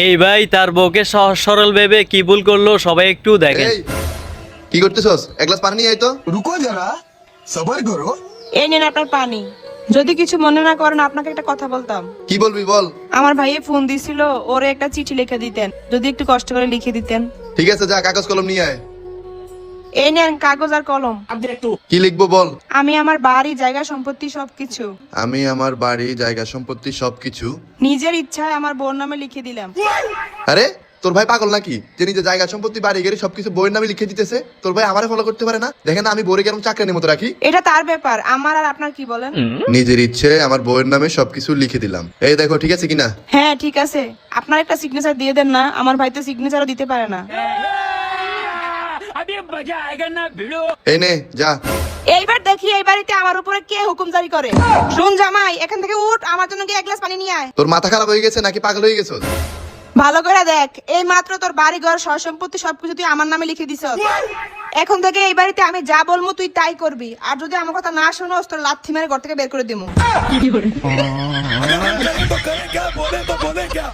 এই ভাই তার বউকে সহজ সরল ভেবে কি ভুল করলো সবাই একটু দেখেন। এই কি করতেছস? এক গ্লাস পানি নিয়ে আয় তো। रुको जरा सबर करो। এই নিন আপনার পানি। যদি কিছু মনে না করেন আপনাকে একটা কথা বলতাম। কি বলবি বল। আমার ভাইয়ে ফোন দিছিল, ওরে একটা চিঠি লিখে দিতেন, যদি একটু কষ্ট করে লিখে দিতেন। ঠিক আছে, যা কাগজ কলম নিয়ে আয়। এই নেন কাগজ আর কলম। কি লিখবো বল। আমি আমার বাড়ি জায়গা সম্পত্তি সবকিছু আমি আমার বাড়ি জায়গা সম্পত্তি সবকিছু নিজের ইচ্ছায় আমার বোন নামে লিখে দিলাম। আরে তোর ভাই পাগল নাকি যে নিজে জায়গা সম্পত্তি বাড়ি গাড়ি সবকিছু বইয়ের নামে লিখে দিতেছে? তোর ভাই আমারে ফলো করতে পারে না? দেখেন না আমি বউরে কেমন চাকরানির মতো রাখি। এটা তার ব্যাপার, আমার আর আপনার কি বলেন? নিজের ইচ্ছে আমার বউয়ের নামে সবকিছু লিখে দিলাম। এই দেখো ঠিক আছে কিনা। হ্যাঁ ঠিক আছে, আপনার একটা সিগনেচার দিয়ে দেন না, আমার ভাই তো সিগনেচারও দিতে পারে না। এই নে যা। এইবার দেখি এই বাড়িতে আমার উপরে কে হুকুম জারি করে। শুন জামাই, এখান থেকে উঠ, আমার জন্য গিয়ে এক গ্লাস পানি নিয়ে আয়। তোর মাথা খারাপ হয়ে গেছে নাকি পাগল হয়ে গেছো? ভালো করে দেখ, এই মাত্র তোর বাড়ি ঘর সয় সম্পত্তি সবকিছু তুই আমার নামে লিখে দিছ। এখন থেকে এই বাড়িতে আমি যা বলবো তুই তাই করবি, আর যদি আমার কথা না শোনোস তোর লাথি মেরে ঘর থেকে বের করে দিমু। तो करे क्या बोले तो बोले क्या।